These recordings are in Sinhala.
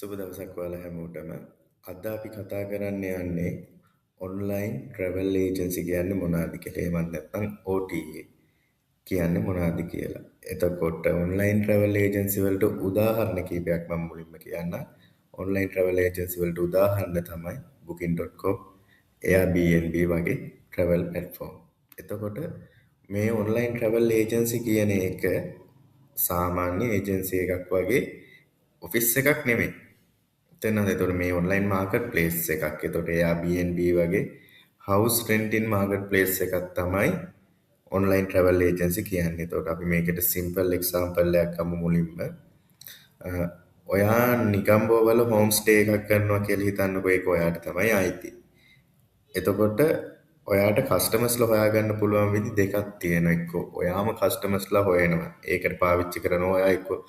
සුබ දවසක් ඔයාලා හැමෝටම. අද අපි කතා කරන්න යන්නේ ඔන්ලයින් ට්‍රැවල් ඒජන්සි කියන්නේ මොනවද කියලා. එහෙමත් නැත්නම් OTA කියන්නේ මොනවද කියලා. එතකොට ඔන්ලයින් ට්‍රැවල් ඒජන්සි වලට උදාහරණ කීපයක් මම මුලින්ම කියන්නම්. ඔන්ලයින් ට්‍රැවල් ඒජන්සි වලට උදාහරණ තමයි booking.com, Airbnb වගේ ට්‍රැවල් ප්ලැට්ෆෝම්. එතකොට මේ ඔන්ලයින් ට්‍රැවල් ඒජන්සි කියන එක සාමාන්‍ය ඒජන්සි එකක් වගේ ඔෆිස් එකක් නෙමෙයි. තැනද එතකොට මේ ඔන්ලයින් මාකට් ප්ලේස් එකක්. එතකොට Airbnb වගේ house renting market place එකක් තමයි ඔන්ලයින් travel agency කියන්නේ. එතකොට අපි මේකට simple example එකක් ගමු මුලින්ම. ඔයා නිගම්බෝ වල හෝම් ස්ටේ එකක් කරනවා කියලා හිතන්නකෝ. ඒක ඔයාට තමයි අයිති. එතකොට ඔයාට කස්ටමර්ස්ලා හොයාගන්න පුළුවන් විදි දෙකක් තියෙනවා. එක්කෝ ඔයාම කස්ටමර්ස්ලා හොයනවා. ඒකට පාවිච්චි කරනවා ඔයා එක්කෝ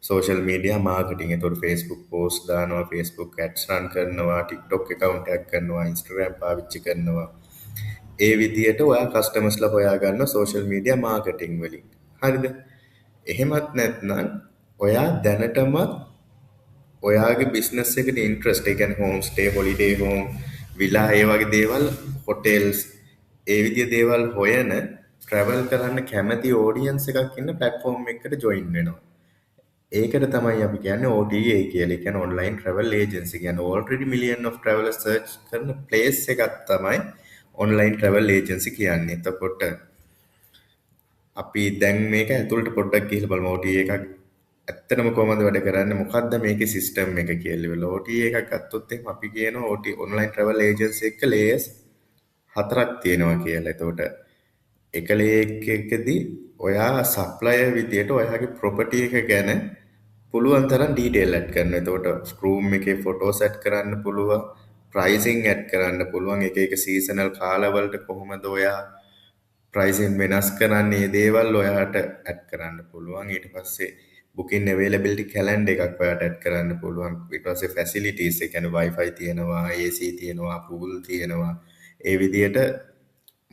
social media marketing. එතකොට Facebook post දානවා, Facebook ads run කරනවා, TikTok account එකක් කරනවා, Instagram පාවිච්චි කරනවා. ඒ විදිහට ඔයා කස්ටමර්ස්ලා හොයාගන්න social media marketing වලින්. හරිද? එහෙමත් නැත්නම් ඔයා දැනටම ඔයාගේ බිස්නස් එකට ඉන්ට්‍රස්ට්, ඒ කියන්නේ හෝම් ස්ටේ, හොලිඩේ හෝම්, විලා ඒ වගේ දේවල්, හොටෙල්ස් ඒ විදිය දේවල් හොයන ට්‍රැවල් කරන්න කැමති ඕඩියන්ස් එකක් ඉන්න ප්ලැට්ෆෝම් එකකට ජොයින් වෙනවා. ඒකට තමයි අපි කියන්නේ OTA කියලා. ඒ කියන්නේ online travel agency. කියන්නේ already million of travelers search කරන place එකක් තමයි online travel agency කියන්නේ. එතකොට අපි දැන් මේක ඇතුළට පොඩ්ඩක් ගිහිල්ලා බලමු OTA එකක් ඇත්තටම කොහොමද වැඩ කරන්නේ, මොකද්ද මේකේ සිස්ටම් එක කියලා. OTA එකක් ගත්තොත් එහෙනම් අපි කියනවා OTA online travel agency එක layers 4ක් තියෙනවා කියලා. එතකොට එක layer එකකදී ඔයා සප්ලයර් විදියට ඔයාගේ property එක ගැන පුළුවන් තරම් ඩීටේල් ඇඩ් කරනවා. එතකොට රූම් එකේ ෆොටෝස් ඇඩ් කරන්න පුළුවන්, ප්‍රයිසිං ඇඩ් කරන්න පුළුවන්. එක එක සීසනල් කාලවලට කොහොමද ඔයා ප්‍රයිසින් වෙනස් කරන්නේ, මේ දේවල් ඔයාට ඇඩ් කරන්න පුළුවන්. ඊට පස්සේ booking availability calendar එකක් ඔයාට ඇඩ් කරන්න පුළුවන්. ඊට පස්සේ facilities, ඒ කියන්නේ wifi තියෙනවා, AC තියෙනවා, pool තියෙනවා. ඒ විදිහට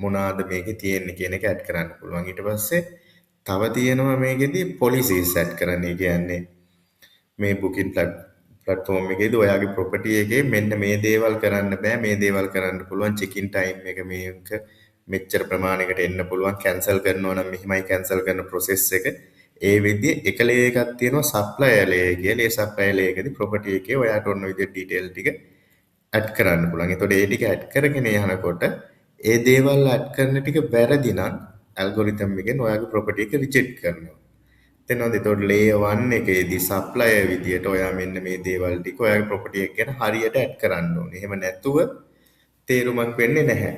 මොනවාද මේකේ තියෙන්නේ කියන එක ඇඩ් කරන්න පුළුවන්. ඊට පස්සේ තව තියෙනවා මේකෙදි policies ඇඩ් කරන්න. ඒ කියන්නේ මේ බුකින් ප්ලැට්ෆෝම් එකේදී ඔයාගේ ප්‍රොපර්ටි එකේ මෙන්න මේ දේවල් කරන්න බෑ, මේ දේවල් කරන්න පුළුවන්. චෙකින් ටයිම් එක මේක මෙච්චර ප්‍රමාණයකට එන්න පුළුවන්. කැන්සල් කරනවා නම් මෙහිමයි කැන්සල් කරන ප්‍රොසෙස් එක. ඒ විදිහේ එක ලේයර් එකක් තියෙනවා සප්ලයර් ලේයර් කියලා. ඒ සප්ලයර් ලේයර් එකේදී ප්‍රොපර්ටි එකේ ඔයාට ඔන්න විදිහට ඩීටේල් ටික ඇඩ් කරන්න පුළුවන්. එතකොට ඒ ටික ඇඩ් කරගෙන යනකොට ඒ දේවල් ඇඩ් කරන ටික වැරදි නම් ඇල්ගොරිතම් එකෙන් ඔයාගේ ප්‍රොපර්ටි එක රිජෙක්ට් කරනවා. තෙනවද? එතකොට layer 1 එකේදී supplier විදියට ඔයා මෙන්න මේ දේවල් ටික ඔයාගේ property එක ගැන හරියට ඇඩ් කරන්න ඕනේ. එහෙම නැතුව තේරුමක් වෙන්නේ නැහැ.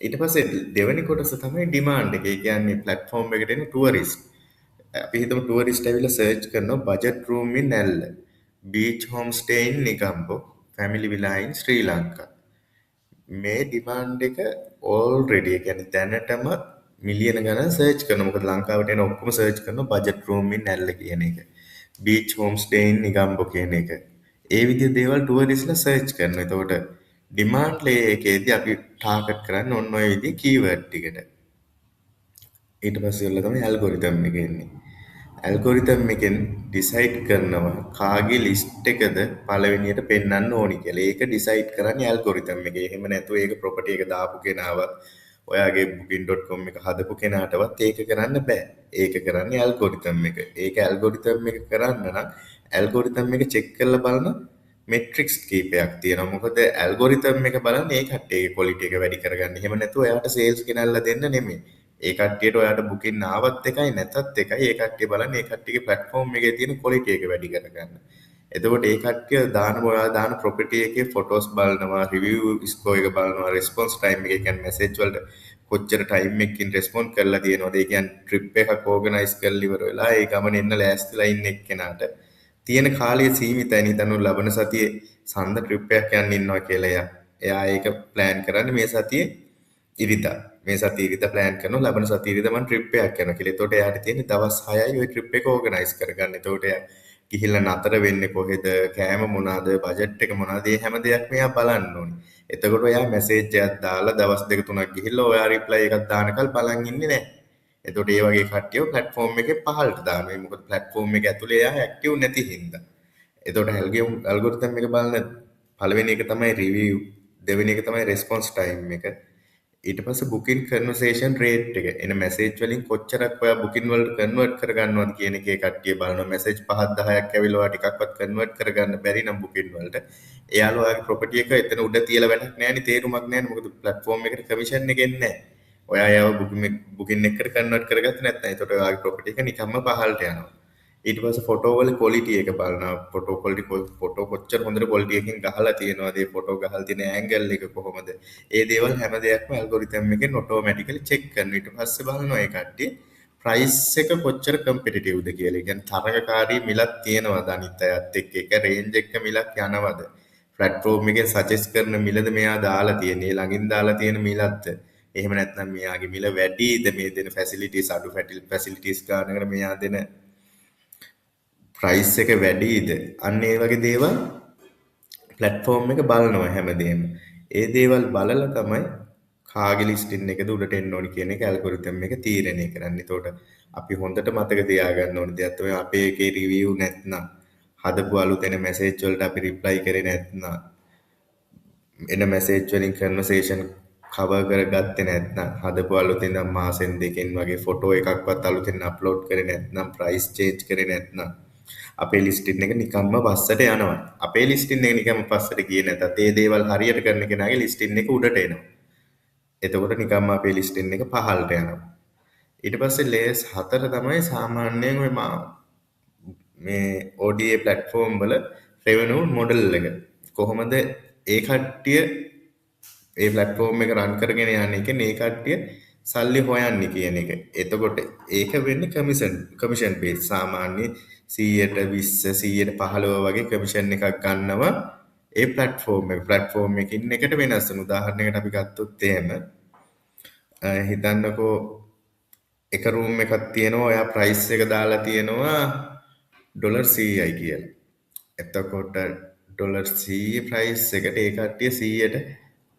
ඊට පස්සේ දෙවෙනි කොටස තමයි demand එක. ඒ කියන්නේ platform එකට එන tourist. අපි හිතමු tourist ඇවිල්ලා search කරනවා budget room in Nalla, beach homestay in Negombo, family villa in Sri Lanka. මේ ඩිමාන්ඩ් එක ඕල්රෙඩි ඒ කියන්නේ දැනටම මිලියන ගණන් සර්ච් කරනවා. මොකද ලංකාවට එන ඔක්කොම සර්ච් කරනවා බජට් රූම් ඉන් නැල්ල කියන එක. බීච් හෝම් ස්ටේ ඉන් නිගම්බෝ කියන එක. ඒ විදිහේ දේවල් ටුවරිස්ට්ලා සර්ච් කරනවා. එතකොට ඩිමාන්ඩ් ලේ එකේදී අපි ටාගට් කරන්නේ ඔන්න ඔය විදිහේ කීවර්ඩ් ටිකට. ඊට පස්සේ ඔයලා තමයි ඇල්ගොරිතම් එක එන්නේ. ඇල්ගොරිතම් එකෙන් ඩිසයිඩ් කරනවා කාගේ ලිස්ට් එකද පළවෙනියට පෙන්වන්න ඕනි කියලා. ඒක ඩිසයිඩ් කරන්නේ ඇල්ගොරිතම් එකේ. එහෙම නැතුව ඒක ප්‍රොපර්ටි එක දාපු කෙනාවත් ඔයාගේ booking.com එක හදපු කෙනාටවත් ඒක කරන්න බෑ. ඒක කරන්නේ ඇල්ගොරිතම් එක. ඒක ඇල්ගොරිතම් එක කරන්න නම් ඇල්ගොරිතම් එක චෙක් කරලා බලන මෙට්‍රික්ස් කීපයක් තියෙනවා. මොකද ඇල්ගොරිතම් එක බලන්නේ ඒ කට්ටියගේ ක්වොලිටි එක වැඩි කරගන්න. එහෙම නැතුව එයාට සේල්ස් ගෙනල්ලා දෙන්න නෙමෙයි. ඒ කට්ටියට ඔයාට බුකින් ආවත් එකයි නැතත් එකයි. ඒ කට්ටිය බලන්නේ ඒ කට්ටියගේ ප්ලැට්ෆෝම් එකේ තියෙන ක්වොලිටි එක වැඩි කරගන්න. එතකොට ඒ කට්ටිය ඔයා දාන ප්‍රොපර්ටි එකේ ෆොටෝස් බලනවා, රිවිව් ස්කෝර් එක බලනවා, රෙස්පොන්ස් ටයිම් එක, කියන්නේ මැසේජ් වලට කොච්චර ටයිම් එකකින් රෙස්පොන්ඩ් කරලා තියෙනවද. ඒ කියන්නේ ට්‍රිප් එකක් ඕගනයිස් කරලා ඉවර වෙලා ඒ ගමන එන්න ලෑස්තිලා ඉන්න එක්කෙනාට තියෙන කාලය සීමිතයි. නිතනු ලබන සතියේ සඳ ට්‍රිප් එකක් යන්න ඉන්නවා කියලා එයා ඒක ප්ලෑන් කරන්නේ මේ සතියේ ඉරිදා. මේ සතියේ ඉරිදා ප්ලෑන් කරනවා ලබන සතියේ ඉරිදා මම ට්‍රිප් එකක් යනවා කියලා. එතකොට එයාට තියෙන්නේ දවස් 6යි ওই ට්‍රිප් එක ඕගනයිස් කරගන්න. එතකොට එයා ගිහිල්ලා නතර වෙන්නේ කොහෙද, කෑම මොනවාද, බජට් එක මොනවාද, මේ හැම දෙයක්ම එයා බලන්න ඕනේ. එතකොට එයා මැසේජ් එකක් දාලා දවස් දෙක තුනක් ගිහිල්ලා ඔයා රිප්ලයි එකක් දානකල් බලන් ඉන්නේ නැහැ. එතකොට ඒ වගේ කට්ටියව ප්ලැට්ෆෝම් එකේ පහළට දානවා. මොකද ප්ලැට්ෆෝම් එක ඇතුලේ එයා ඇක්ටිව් නැති හින්දා. එතකොට ඇල්ගොරිතම් එක බලන පළවෙනි එක තමයි රිවිව්, දෙවෙනි එක තමයි රෙස්පොන්ස් ටයිම් එක. ඊට පස්සේ බුකින් කන්වර්සේෂන් රේට් එක. එන මැසේජ් වලින් කොච්චරක් ඔයා බුකින් වලට කන්වර්ට් කරගන්නවද කියන එකේ කට්ටිය බලනවා. මැසේජ් 5ක් 10ක් ඇවිල්ලා ඔයා ටිකක්වත් කන්වර්ට් කරගන්න බැරි නම් බුකින් වලට, එයාලා ඔයාගේ ප්‍රොපර්ටි එක එතන උඩ තියලා වැඩක් නැහැ නේ, තේරුමක් නැහැ නේ. මොකද ප්ලැට්ෆෝම් එකට කමිෂන් එක එන්නේ නැහැ. ඔයා ඒව බුකින් එකකට කන්වර්ට් කරගත්තේ නැත්නම්. ඒතකොට ඔයාගේ ප්‍රොපර්ටි එක නිකම්ම පහළට යනවා. ඊට පස්සේ ෆොටෝ වල ක්වොලිටි එක බලනවා. ෆොටෝ ක්වොලිටි, ෆොටෝ කොච්චර හොඳට ක්වොලිටි එකකින් ගහලා තියෙනවද, ඒ ෆොටෝ ගහලා තියෙන ඇන්ගල් එක කොහොමද, ඒ දේවල් හැම දෙයක්ම ඇල්ගොරිතම් එකෙන් ඔටෝමැටිකලි චෙක් කරනවා. ඊට පස්සේ බලනවා ඒ කට්ටිය ප්‍රයිස් එක කොච්චර කම්පිටිටිව්ද කියලා. ඒ කියන්නේ තරගකාරී මිලක් තියෙනවද අනිත් අයත් එක්ක, එක රේන්ජ් එක මිලක් යනවද, ප්ලැට්ෆෝම් එකෙන් සජෙස්ට් කරන මිලද මෙයා දාලා තියෙන්නේ, ළඟින් දාලා තියෙන මිලක්ද, එහෙම නැත්නම් මෙයාගේ මිල වැඩිද, මේ දෙන ෆැසිලිටිස් අඩු ෆැසිලිටිස් ගන්නකට මෙයා දෙන ප්‍රයිස් එක වැඩිද, අන්න ඒ වගේ දේවල් ප්ලැට්ෆෝම් එක බලනවා හැමදේම. ඒ දේවල් බලලා තමයි කාගේ ලිස්ටින් එකද උඩට එන්න ඕනි කියන එක ඇල්ගොරිතම් එක තීරණය කරන්නේ. එතකොට අපි හොඳට මතක තියාගන්න ඕනේ දෙයක් තමයි අපේ එකේ රිවිව් නැත්නම්, හදපු අලුතෙන මැසේජ් වලට අපි රිප්ලයි කරේ නැත්නම්, එන මැසේජ් වලින් කන්වර්සේෂන් කවර් කරගත්තේ නැත්නම්, හදපු අලුතෙන් නම් මාසෙන් දෙකෙන් වගේ ෆොටෝ එකක්වත් අලුතෙන් අප්ලෝඩ් කරේ නැත්නම්, ප්‍රයිස් චේන්ජ් කරේ නැත්නම්, අපේ ලිස්ටින් එක නිකම්ම පස්සට යනවා. අපේ ලිස්ටින් එක නිකම්ම පස්සට ගියේ නැතත් ඒ දේවල් හරියට කරන කෙනාගේ ලිස්ටින් එක උඩට එනවා. එතකොට නිකම්ම අපේ ලිස්ටින් එක පහළට යනවා. ඊට පස්සේ ලේයර්ස් 4 තමයි සාමාන්‍යයෙන් ඔය මේ OTA ප්ලැට්ෆෝම් වල රෙවෙනියු මොඩල් එක. කොහොමද ඒ කට්ටිය ඒ ප්ලැට්ෆෝම් එක රන් කරගෙන යන්නේ, කියන්නේ ඒ කට්ටිය සල්ලි හොයන්නේ කියන එක. එතකොට ඒක වෙන්නේ කමිෂන් බේස්. සාමාන්‍ය 100ට 20 115 වගේ කමිෂන් එකක් ගන්නවා ඒ ප්ලැට්ෆෝම් එකකින් එකට වෙනස් වෙන. උදාහරණයකට අපි ගත්තොත් එහෙම හිතන්නකෝ එක රූම් එකක් තියෙනවා, ඔයා ප්‍රයිස් එක දාලා තියෙනවා $100යි කියලා. එතකොට $100 ප්‍රයිස් එකට ඒ කට්ටිය 100ට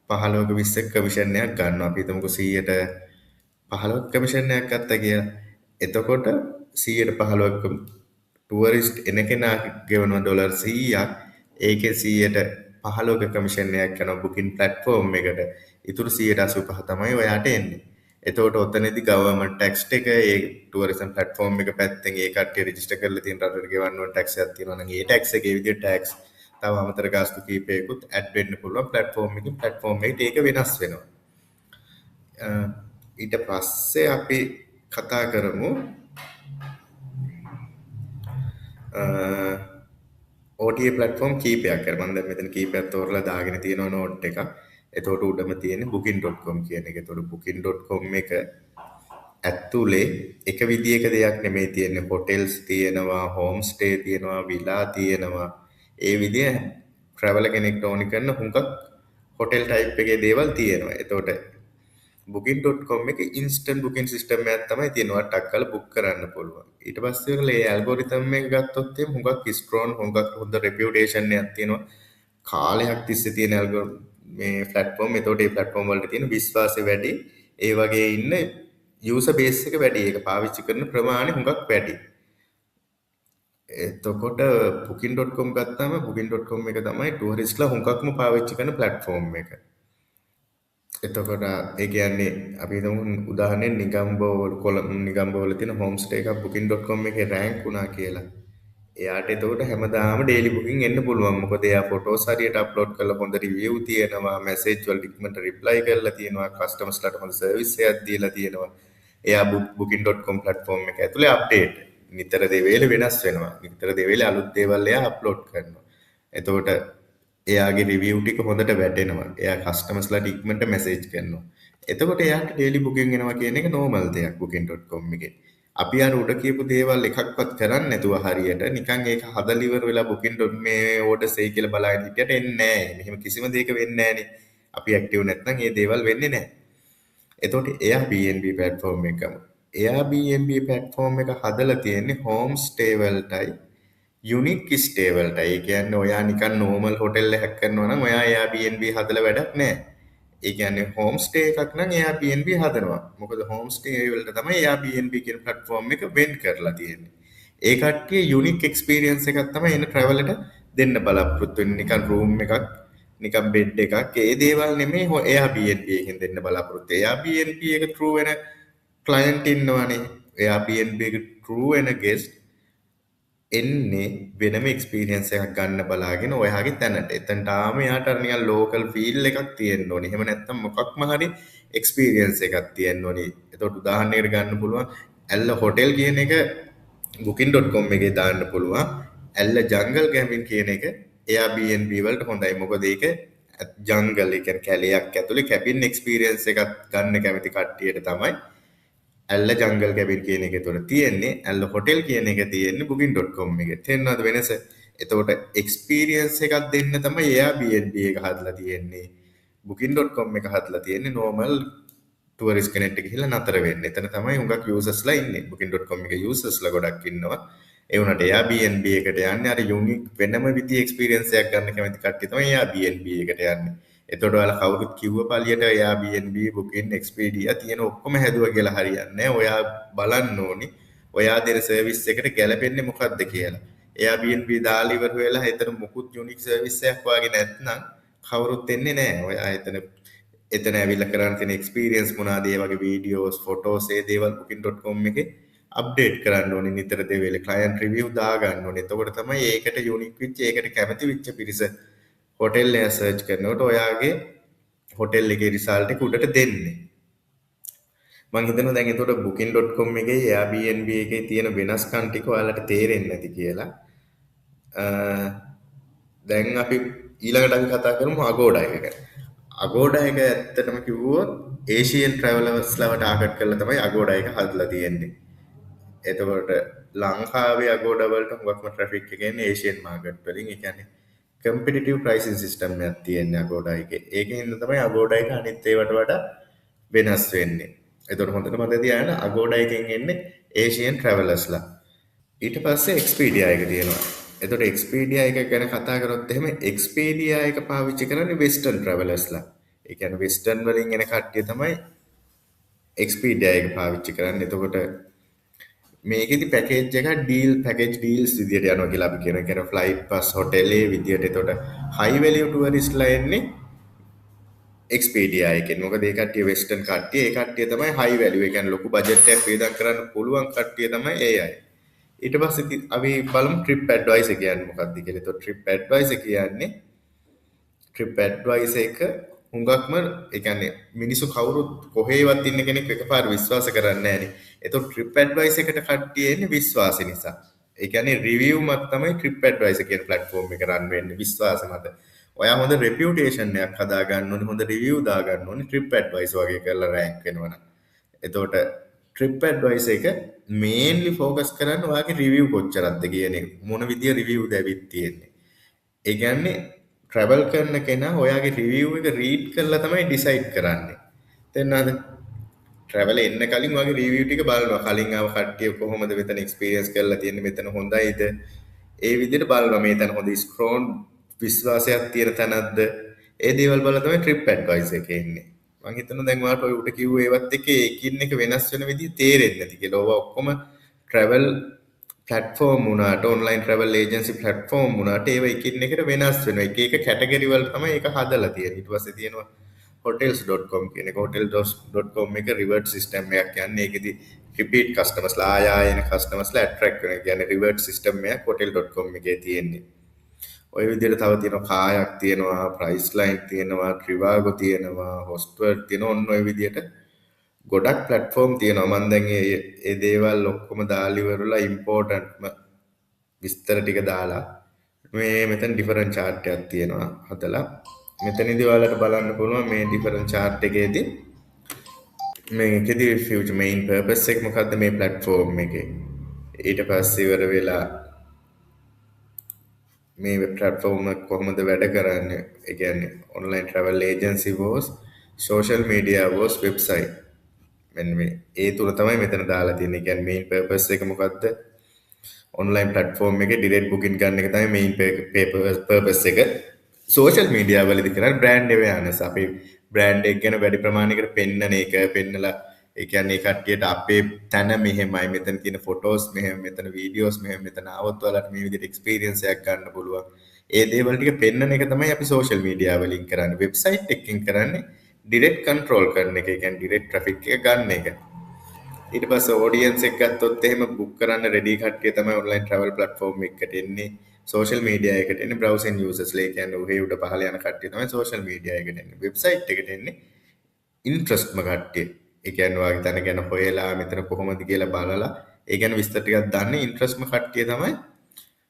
15ක 20ක කමිෂන් එකක් ගන්නවා. අපි හිතමුකෝ 100ට 15ක කමිෂන් එකක් ගත්තා කියලා. එතකොට 100ට 15ක ටුවරිස්ට් එන කෙනා ගෙවනවා $100ක්. ඒකේ 100ට 15ක කමිෂන් එකක් යනවා බුකින් ප්ලැට්ෆෝම් එකට. ඉතුරු 185 තමයි ඔයාට එන්නේ. එතකොට ඔතනදී ගවර්න්මන්ට් ටැක්ස් එක ඒ ටුවරිසම් ප්ලැට්ෆෝම් එක පැත්තෙන් ඒ කට්ටිය රෙජිස්ටර් කරලා තියෙන රටට ගෙවන්න ඕන ටැක්ස් එකක් තියෙනවා නම් ඒ ටැක්ස් එකේ විදිහට ටැක්ස් තව අමතර ගාස්තු කීපයකුත් ඇඩ් වෙන්න පුළුවන් ප්ලැට්ෆෝම් එකකින් ප්ලැට්ෆෝම් එකට ඒක වෙනස් වෙනවා. ඊට පස්සේ අපි කතා කරමු OTA platform කීපයක් කරා. මම දැන් මෙතන කීපයක් තෝරලා දාගෙන තියෙනවා නෝට් එකක්. එතකොට උඩම තියෙන්නේ booking.com කියන එක. එතකොට booking.com එක ඇතුලේ එක විදියක දෙයක් නෙමෙයි තියෙන්නේ. හොටෙල්ස් තියෙනවා, හෝම් ස්ටේ තියෙනවා, විලා තියෙනවා. ඒ විදිය ට්‍රැවලර් කෙනෙක්ට ඕනි කරන හුඟක් හොටෙල් ටයිප් එකේ දේවල් තියෙනවා. එතකොට booking.com එක ඉන්ස්ටන්ට් බුකින් සිස්ටම් එකක් තමයි තියෙනවා. ටක් කරලා බුක් කරන්න පුළුවන්. ඊට පස්සේ ඔයගොල්ලෝ ඒ ඇල්ගොරිතම් එක ගත්තොත් එහෙනම් හුඟක් ස්ට්‍රෝන්, හුඟක් හොඳ රෙපියුටේෂන් එකක් තියෙනවා. කාලයක් තිස්සේ තියෙන මේ ප්ලැට්ෆෝම්. එතකොට මේ ප්ලැට්ෆෝම් වලට තියෙන විශ්වාසය වැඩි. ඒ වගේ ඉන්න යූසර් බේස් එක වැඩි. ඒක පාවිච්චි කරන ප්‍රමාණය හුඟක් වැඩි. එතකොට booking.com ගත්තාම booking.com එක තමයි ටුවරිස්ට්ලා හුඟක්ම පාවිච්චි කරන ප්ලැට්ෆෝම් එක. එතකොට ඒ කියන්නේ අපි හිතමු උදාහරණයක් නිගම්බෝ වල තියෙන හෝම් ස්ටේ එකක් booking.com එකේ රෑන්ක් වුණා කියලා. එයාට එතකොට හැමදාම ඩේලි බුකින් එන්න පුළුවන්. මොකද එයා ෆොටෝස් හරියට අප්ලෝඩ් කරලා හොඳ රිවිව් තියෙනවා, මැසේජ් වලට ඉක්මනට රිප්ලයි කරලා තියෙනවා, කස්ටමර්ස්ලාට හොඳ සර්විස් එකක් දීලා තියෙනවා. එයා booking.com platform එක ඇතුලේ අප්ඩේට් නිතර දෙවේල වෙනස් වෙනවා. නිතර දෙවේල අලුත් දේවල් එයා අප්ලෝඩ් කරනවා. එතකොට එයාගේ රිවිව් ටික හොඳට වැටෙනවා. එයා කස්ටමර්ස්ලාට ඉක්මනට මැසේජ් කරනවා. එතකොට එයාට ඩේලි බුකින් එනවා කියන එක නෝමල් දෙයක් booking.com එකේ. අපි අර උඩ කියපු දේවල් එකක්වත් කරන්නේ නැතුව හරියට නිකන් ඒක හදලා ඉවර වෙලා booking.com මේ ඕඩර්ස් එයි කියලා බලාගෙන හිටියට එන්නේ නැහැ. මෙහෙම කිසිම දෙයක වෙන්නේ නැහනේ. අපි ඇක්ටිව් නැත්නම් මේ දේවල් වෙන්නේ නැහැ. එතකොට Airbnb platform එකම. Airbnb platform එක හදලා තියෙන්නේ හෝම් ස්ටේ වලටයි යුනික් ස්ටේ වලටයි. ඒ කියන්නේ ඔයා නිකන් නෝමල් හොටෙල් එකක් කරනවා නම් ඔයා Airbnb හදලා වැඩක් නැහැ. ඒ කියන්නේ හෝම් ස්ටේ එකක් නම් Airbnb හදනවා. මොකද හෝම් ස්ටේ වලට තමයි Airbnb කියන platform එක වෙන් කරලා තියෙන්නේ. ඒ කට්ටිය යුනික් එක්ස්පීරියන්ස් එකක් තමයි එන travel එකට දෙන්න බලාපොරොත්තු වෙන්නේ. නිකන් රූම් එකක්, නිකන් බෙඩ් එකක්, ඒ දේවල් නෙමෙයි Airbnb එකෙන් දෙන්න බලාපොරොත්තු. Airbnb එක through වෙන client ඉන්නවනේ. Airbnb එක through වෙන guest එන්නේ වෙනම එක්ස්පීරියන්ස් එකක් ගන්න බලාගෙන ඔයාගේ තැනට. එතනට ආවම එයාට අර නිකන් ලෝකල් ෆීල් එකක් තියෙන්න ඕනේ. එහෙම නැත්නම් මොකක්ම හරි එක්ස්පීරියන්ස් එකක් තියෙන්න ඕනේ. එතකොට උදාහරණයකට ගන්න පුළුවන් ඇල්ල හොටෙල් කියන එක booking.com එකේ දාන්න පුළුවන්. ඇල්ල ජංගල් කැම්පින් කියන එක Airbnb වලට හොඳයි. මොකද ඒක ජංගල් ඒ කියන්නේ කැලයක් ඇතුලේ කැබින් එක්ස්පීරියන්ස් එකක් ගන්න කැමති කට්ටියට තමයි ඇල්ල ජංගල් කැබින් කියන එක තුළ තියෙන්නේ. ඇල්ල හොටෙල් කියන එක තියෙන්නේ booking.com එකේ. තේරෙනවද වෙනස? එතකොට එක්ස්පීරියන්ස් එකක් දෙන්න තමයි Airbnb එක හදලා තියෙන්නේ. booking.com එක හදලා තියෙන්නේ normal ටුවරිස්ට් කෙනෙක්ට ගිහිල්ලා නතර වෙන්න. එතන තමයි හුඟක් යූසර්ස්ලා ඉන්නේ. booking.com එකේ යූසර්ස්ලා ගොඩක් ඉන්නවා. ඒ වුණාට Airbnb එකට යන්නේ අර යුනික් වෙනම විදිහේ එක්ස්පීරියන්ස් එකක් ගන්න කැමති කට්ටිය තමයි Airbnb එකට යන්නේ. එතකොට ඔයාලා කවුරුත් කිව්ව පළියට Airbnb, Booking, Expedia තියෙන ඔක්කොම හැදුවා කියලා හරියන්නේ නැහැ. ඔයා බලන්න ඕනි ඔයා දෙන සර්විස් එකට ගැලපෙන්නේ මොකක්ද කියලා. Airbnb දාලා ඉවර වෙලා එතන මොකුත් යුනික් සර්විස් එකක් වාගේ නැත්නම් කවුරුත් එන්නේ නැහැ. ඔයා එතන ඇවිල්ලා කරන්න තියෙන එක්ස්පීරියන්ස් මොනවාද, ඒ වගේ වීඩියෝස්, ෆොටෝස්, ඒ දේවල් booking.com එකේ අප්ඩේට් කරන්න ඕනේ. නිතර දෙවෙලේ ක්ලයන්ට් රිවිව් දාගන්න ඕනේ. එතකොට තමයි ඒකට යුනික් වෙච්ච, ඒකට කැමති වෙච්ච පිරිස හොටෙල් එක සර්ච් කරනකොට ඔයාගේ හොටෙල් එකේ රිසල්ට් එක උඩට දෙන්නේ. මම හිතනවා දැන් එතකොට booking.com එකේ Airbnb එකේ තියෙන වෙනස්කම් ටික ඔයාලට තේරෙන්නේ නැති කියලා. දැන් අපි ඊළඟට අපි කතා කරමු Agoda එක ගැන. Agoda එක ඇත්තටම කිව්වොත් ඒෂියන් ට්‍රැවලර්ස්ලා ටාගට් කරලා තමයි Agoda එක හදලා තියෙන්නේ. එතකොට ලංකාවේ Agoda වලට හුඟක්ම ට්‍රැෆික් එක එන්නේ ඒෂියන් මාකට් වලින්. ඒ කියන්නේ කම්පිටිටිව් ප්‍රයිසින් සිස්ටම් එකක් තියෙන්නේ Agoda එකේ. ඒකෙන් හින්දා තමයි Agoda එක අනිත් ඒවාට වඩා වෙනස් වෙන්නේ. එතකොට හොඳට මතක තියාගන්න Agoda එකෙන් එන්නේ ඒෂියන් ට්‍රැවලර්ස්ලා. ඊට පස්සේ Expedia එක තියෙනවා. එතකොට Expedia එක ගැන කතා කරොත් එහෙම Expedia එක පාවිච්චි කරන්නේ වෙස්ටර්න් ට්‍රැවලර්ස්ලා. ඒ කියන්නේ වෙස්ටර්න් වලින් එන කට්ටිය තමයි Expedia එක පාවිච්චි කරන්නේ. එතකොට මේකෙදි පැකේජ් එක පැකේජ් ඩීල්ස් විදියට යනවා කියලා අපි කියනවා. කියන ෆ්ලයිට් පස් හොටෙල් ඒ විදියට. එතකොට හයි වැලියු ටුවරිස්ට්ලා එන්නේ Expedia එකෙන්. මොකද ඒ කට්ටිය වෙස්ටර්න් කට්ටිය. ඒ කට්ටිය තමයි හයි වැලියු. ඒ කියන්නේ ලොකු බජට් එකක් වේදම් කරන්න පුළුවන් කට්ටිය තමයි ඒ අය. ඊට පස්සේ අපි බලමු ට්‍රිප් ඇඩ්වයිසර් කියන්නේ මොකක්ද කියලා. එතකොට ට්‍රිප් ඇඩ්වයිසර් කියන්නේ ට්‍රිප් ඇඩ්වයිසර් එක හුඟක්ම ඒ කියන්නේ මිනිස්සු කවුරුත් කොහේවත් ඉන්න කෙනෙක් එකපාර විශ්වාස කරන්නේ නැහනේ. එතකොට ට්‍රිප් ඇඩ්වයිසර් එකට කට්ටිය එන්නේ විශ්වාසය නිසා. ඒ කියන්නේ රිවිව් මත තමයි ට්‍රිප් ඇඩ්වයිසර් කියන ප්ලැට්ෆෝම් එක රන් වෙන්නේ විශ්වාස මත. ඔයා හොඳ රෙපියුටේෂන් එකක් හදා ගන්න ඕනේ, හොඳ රිවිව් දා ගන්න ඕනේ ට්‍රිප් ඇඩ්වයිසර් වගේ කරලා රෑන්ක් වෙනවනම්. එතකොට ට්‍රිප් ඇඩ්වයිසර් එක මේන්ලි ફોකස් කරන්නේ ඔයාගේ රිවිව් කොච්චරක්ද කියන එක. මොන විදිය රිවිව්ද ඇවිත් තියෙන්නේ. ඒ කියන්නේ ට්‍රැවල් කරන කෙනා ඔයාගේ රිවිව් එක රීඩ් කරලා තමයි ඩිසයිඩ් කරන්නේ. තේරුණාද? ට්‍රැවල් එන්න කලින් ඔයාගේ රිවිව් ටික බලනවා. කලින් ආව කට්ටිය කොහොමද මෙතන එක්ස්පීරියන්ස් කරලා තියෙන්නේ, මෙතන හොඳයිද? ඒ විදිහට බලනවා. මේ තැන හොඳ ස්ක්‍රෝන් විශ්වාසයක් තියෙන තැනක්ද? ඒ දේවල් බලලා තමයි ට්‍රිප් ඇඩ්වයිසර් එකේ ඉන්නේ. මම හිතනවා දැන් ඔයාලට ඔය උඩ කිව්ව ඒවත් එක්ක එකින් එක වෙනස් වෙන විදිහ තේරෙන්නේ නැති කියලා. ඕවා ඔක්කොම ට්‍රැවල් ප්ලැට්ෆෝම් වුණාට, ඔන්ලයින් ට්‍රැවල් ඒජන්සි ප්ලැට්ෆෝම් වුණාට ඒවා එකින් එකට වෙනස් වෙනවා. එක එක කැටගරි වල තමයි ඒක හදලා තියෙන්නේ. ඊට පස්සේ තියෙනවා hotels.com කියන එක. hotels.com එක රිවර්ඩ් සිස්ටම් එකක්. කියන්නේ ඒකෙදි රිපීට් කස්ටමර්ස්ලා ආය එන කස්ටමර්ස්ලා ඇට්‍රැක්ට් කරන. කියන්නේ රිවර්ඩ් සිස්ටම් එකක් hotel.com එකේ තියෙන්නේ. ඔය විදිහට තව තියෙනවා කායක් තියෙනවා, ප්‍රයිස් ලයින් තියෙනවා, ට්‍රිවාගෝ තියෙනවා, හොස්ට්වර්ඩ් තියෙනවා. ඔන්න ඔය විදිහට ගොඩක් ප්ලැට්ෆෝම් තියෙනවා. මම දැන් ඒ දේවල් ඔක්කොම දාලා ඉවරලා ඉම්පෝටන්ට්ම විස්තර ටික දාලා මේ මෙතන ඩිෆරන්ට් chart එකක් තියෙනවා හදලා. මෙතනදී ඔයාලට බලන්න පුළුවන් මේ ඩිෆරන්ට් chart එකේදී මේකෙදි future main purpose එක මොකද්ද මේ platform එකේ. ඊට පස්සේ ඉවර වෙලා මේ platform එක කොහොමද වැඩ කරන්නේ. ඒ කියන්නේ online travel agency was, social media was, website. මෙන්න මේ ඒ තුන තමයි මෙතන දාලා තියෙන්නේ. ඒ කියන්නේ main purpose එක මොකද්ද? online platform එකේ direct booking ගන්න එක තමයි main purpose එක. social media වලදී කරන්නේ brand awareness. අපි brand එක ගැන වැඩි ප්‍රමාණයකට පෙන්නන එක, පෙන්නලා ඒ කියන්නේ ඒ කට්ටියට අපේ තැන මෙහෙමයි, මෙතන තියෙන ෆොටෝස් මෙහෙම, මෙතන වීඩියෝස් මෙහෙම, මෙතන ආවොත් ඔයාලට මේ විදිහට එක්ස්පීරියන්ස් එකක් ගන්න පුළුවන්. ඒ දේවල් ටික පෙන්වන එක තමයි අපි සෝෂල් මීඩියා වලින් කරන්නේ. වෙබ්සයිට් එකකින් කරන්නේ ඩිරෙක්ට් කන්ට්‍රෝල් කරන එක. ඒ කියන්නේ ඩිරෙක්ට් ට්‍රැෆික් එක ගන්න එක. ඊට පස්සේ ඔඩියන්ස් එක ගත්තොත් එහෙම බුක් කරන්න රෙඩි කට්ටිය තමයි ඔන්ලයින් ට්‍රැවල් ප්ලැට්ෆෝම් එකකට එන්නේ. සෝෂල් මීඩියා එකට එන්නේ බ්‍රවුසින් යූසර්ස්ලා. ඒ කියන්නේ ඔහේ උඩ පහළ යන කට්ටිය තමයි සෝෂල් මීඩියා එකට එන්නේ. වෙබ්සයිට් එකට එන්නේ ඉන්ට්‍රස්ට්ම කට්ටිය. ඒ කියන්නේ ඔයාගේ තැන ගැන හොයලා මෙතන කොහොමද කියලා බලලා ඒ ගැන විස්තර ටිකක් දන්න ඉන්ට්‍රස්ට්ම කට්ටිය තමයි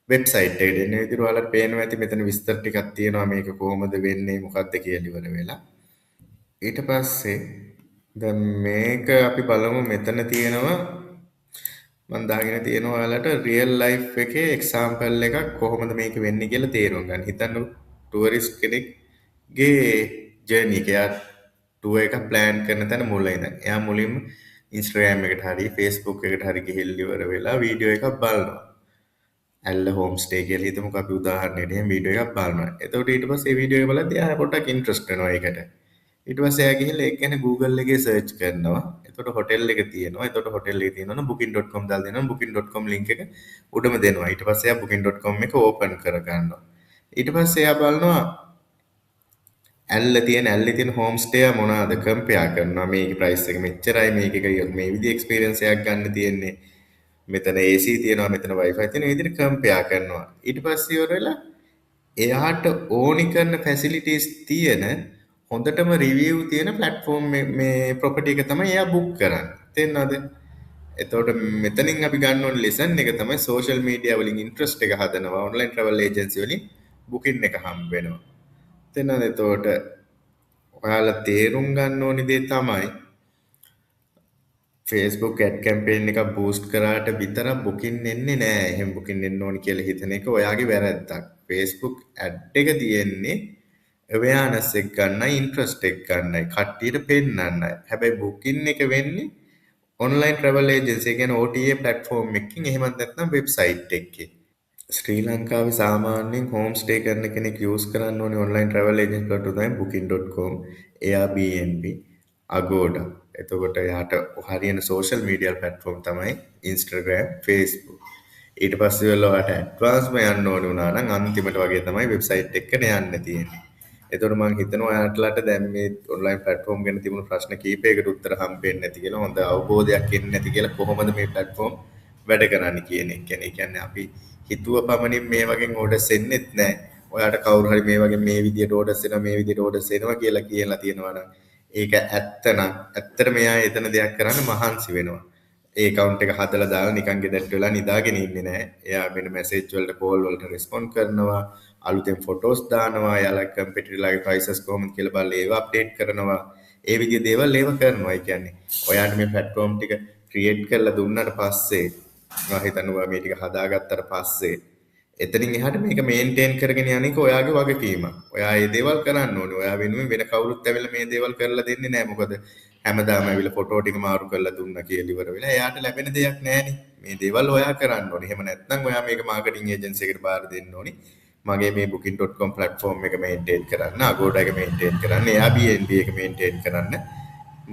වෙබ්සයිට් එකට එන්නේ. ඒ විදිහට ඔයාලට පේනවා ඇති මෙතන විස්තර ටිකක් තියෙනවා මේක කොහොමද වෙන්නේ මොකක්ද කියලා ඉවර වෙලා. ඊට පස්සේ දැන් මේක අපි බලමු මෙතන තියෙනවා මම දාගෙන තියෙනවා ඔයාලට රියල් ලයිෆ් එකේ එක්සැම්පල් එකක් කොහොමද මේක වෙන්නේ කියලා තේරුම් ගන්න. හිතන්න ටුවරිස්ට් කෙනෙක්ගේ ජර්නි එක එයා ටුවර් එකක් ප්ලෑන් කරන තැන මුල ඉඳන්. එයා මුලින්ම Instagram එකට හරි Facebook එකට හරි ගිහිල්ලා ඉවර වෙලා වීඩියෝ එකක් බලනවා. ඇල්ල හෝම් ස්ටේ කියලා හිතමුකෝ අපි උදාහරණයක් එහෙම වීඩියෝ එකක් බලනවා. එතකොට ඊට පස්සේ මේ වීඩියෝ එක බලද්දී එයා පොඩ්ඩක් ඉන්ට්‍රස්ට් වෙනවා ඒකට. ඊට පස්සේ එයා ගිහිල්ලා ඒක ගැන Google එකේ සර්ච් කරනවා. එතකොට හොටෙල් එක තියෙනවා. එතකොට හොටෙල් එකේ තියෙනවනම් booking.com දාලා දෙනවා. booking.com link එක උඩම දෙනවා. ඊට පස්සේ එයා booking.com එක ඕපන් කර ගන්නවා. ඊට පස්සේ එයා බලනවා ඇල්ලේ තියෙන හෝම් ස්ටේ මොනවාද කම්පෙයාර් කරනවා. මේකේ ප්‍රයිස් එක මෙච්චරයි මේකේ ගියොත් මේ විදිහේ එක්ස්පීරියන්ස් එකක් ගන්න තියෙන්නේ. මෙතන AC තියෙනවා මෙතන Wi-Fi තියෙන විදිහට කම්පෙයාර් කරනවා. ඊට පස්සේ ඉවර වෙලා එයාට ඕනි කරන ෆැසිලිටිස් තියෙන හොඳටම රිවිව් තියෙන ප්ලැට්ෆෝම් මේ ප්‍රොපර්ටි එක තමයි එයා බුක් කරන්නේ. තේරෙනවද? එතකොට මෙතනින් අපි ගන්න ඕනේ ලෙසන් එක තමයි සෝෂල් මීඩියා වලින් ඉන්ට්‍රස්ට් එක හදනවා. ඔන්ලයින් ට්‍රැවල් ඒජන්සි වලින් බුකින් එක හම්බ වෙනවා. තේරෙනවද? එතකොට ඔයාලා තේරුම් ගන්න ඕනි දේ තමයි Facebook ඇඩ් කැම්පේන් එකක් බූස්ට් කරාට විතරක් බුකින් එන්නේ නෑ. එහෙම බුකින් එන්න ඕනි කියලා හිතන එක ඔයාගේ වැරැද්දක්. Facebook ඇඩ් එක තියෙන්නේ අවයානස් එක ගන්නයි ඉන්ට්‍රස්ට් එක ගන්නයි කට්ටියට පෙන්නන්නයි. හැබැයි බුකින් එක වෙන්නේ ඔන්ලයින් ට්‍රැවල් ඒජන්සි ඒ කියන්නේ OTA ප්ලැට්ෆෝම් එකකින් එහෙමත් නැත්නම් වෙබ්සයිට් එකකින්. ශ්‍රී ලංකාවේ සාමාන්‍යයෙන් හෝම් ස්ටේ කරන කෙනෙක් යූස් කරන්න ඕනේ ඔන්ලයින් ට්‍රැවල් ඒජන්සි ප්ලැට්ෆෝම් තමයි booking.com, Airbnb, Agoda. එතකොට යාට හරියන සෝෂල් මීඩියා ප්ලැට්ෆෝම් තමයි Instagram, Facebook. ඊට පස්සේ ඔයාලට ඇඩ්වාන්ස්ම යන්න ඕනේ වුණා නම් අන්තිමට වගේ තමයි වෙබ්සයිට් එකට යන්න තියෙන්නේ. එතකොට මම හිතනවා ඔයාලට දැන් මේ ඔන්ලයින් ප්ලැට්ෆෝම් ගැන තිබුණු ප්‍රශ්න කීපයකට උත්තර හම්බෙන්නේ නැති කියලා හොඳ අවබෝධයක් එන්නේ නැති කියලා කොහොමද මේ ප්ලැට්ෆෝම් වැඩ කරන්නේ කියන එක. කියන්නේ අපි හිතුව පමණින් මේ වගේ ඕඩර්ස් එන්නෙත් නැහැ. ඔයාලට කවුරු හරි මේ වගේ මේ විදියට ඕඩර්ස් එනවා මේ විදියට ඕඩර්ස් එනවා කියලා තියෙනවා නම් ඒක ඇත්ත නම් ඇත්තට මෙයා එතන දෙයක් කරන්න මහන්සි වෙනවා. ඒ account එක හදලා දාලා නිකන් ගෙදරට වෙලා නිදාගෙන ඉන්නේ නැහැ. එයා වෙන message වලට call වලට respond කරනවා. අලුතෙන් photos දානවා. එයාලා competitor ලාගේ prices කොහොමද කියලා බලලා ඒව update කරනවා. ඒ විදිහේ දේවල් ඒව කරනවා. ඒ කියන්නේ ඔයාට මේ platform ටික create කරලා දුන්නාට පස්සේ මම හිතනවා මේ ටික හදාගත්තට පස්සේ එතනින් එහාට මේක මේන්ටේන් කරගෙන යන එක ඔයාගේ වගකීමක්. ඔයා මේ දේවල් කරන්න ඕනේ. ඔයා වෙනුවෙන් වෙන කවුරුත් ඇවිල්ලා මේ දේවල් කරලා දෙන්නේ නැහැ. මොකද හැමදාම ඇවිල්ලා ෆොටෝ ටික මාරු කරලා දුන්නා කියලා ඉවර වෙලා එයාට ලැබෙන දෙයක් නැහැනේ. මේ දේවල් ඔයා කරන්න ඕනේ. එහෙම නැත්නම් ඔයා මේක මාකටිං ඒජන්සි එකකට බාර දෙන්න ඕනේ. මගේ මේ booking.com platform එක මේන්ටේන් කරන්න, Agoda එක මේන්ටේන් කරන්න, Airbnb එක මේන්ටේන් කරන්න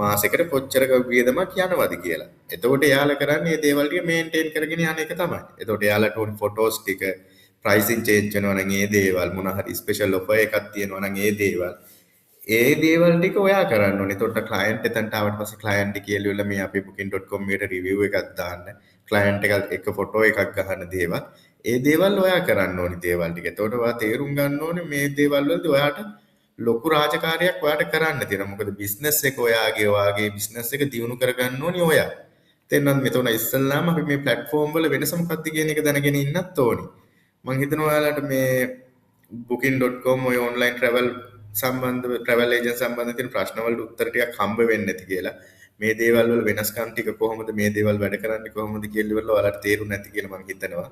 මාසෙකට කොච්චර වියදමක් යනවද කියලා. එතකොට එයාලා කරන්නේ මේ දේවල් ටික මේන්ටේන් කරගෙන යන එක තමයි. එතකොට එයාලට ඕනි ෆොටෝස් ටික ප්‍රයිසින් චේන්ජ් වෙනවා නම් ඒ දේවල් මොන හරි ස්පෙෂල් ඔෆර් එකක් තියෙනවා නම් ඒ දේවල් ටික ඔයා කරන්න ඕනේ. එතකොට ක්ලයන්ට් එතනට ආවට පස්සේ ක්ලයන්ට් කියලා මේ අපේ booking.com එකට රිවිව් එකක් දාන්න, ක්ලයන්ට් එක ෆොටෝ එකක් ගහන දේවල්, ඒ දේවල් ඔයා කරන්න ඕනි දේවල් ටික. එතකොට ඔයා තේරුම් ගන්න ඕනේ මේ දේවල් වලදී ඔයාට ලොකු රාජකාරියක් ඔයාට කරන්න තියෙනවා. මොකද බිස්නස් එක ඔයාගේ බිස්නස් එක දියුණු කරගන්න ඕනි ඔයා. තේරෙනවද? මෙතන ඉස්සල්ලාම අපි මේ ප්ලැට්ෆෝම් වල වෙනස මොකක්ද කියන එක දැනගෙන ඉන්නත් ඕනි. මම හිතනවා ඔයාලට මේ booking.com ඔය ඔන්ලයින් ට්‍රැවල් ඒජන්සි සම්බන්ධ තියෙන ප්‍රශ්න වලට උත්තර ටිකක් හම්බ වෙන්නේ නැති කියලා. මේ දේවල් වල වෙනස්කම් ටික කොහොමද මේ දේවල් වැඩ කරන්නේ කොහොමද කියලා ඉවරලා ඔයාලට තේරුම් නැති කියලා මම හිතනවා.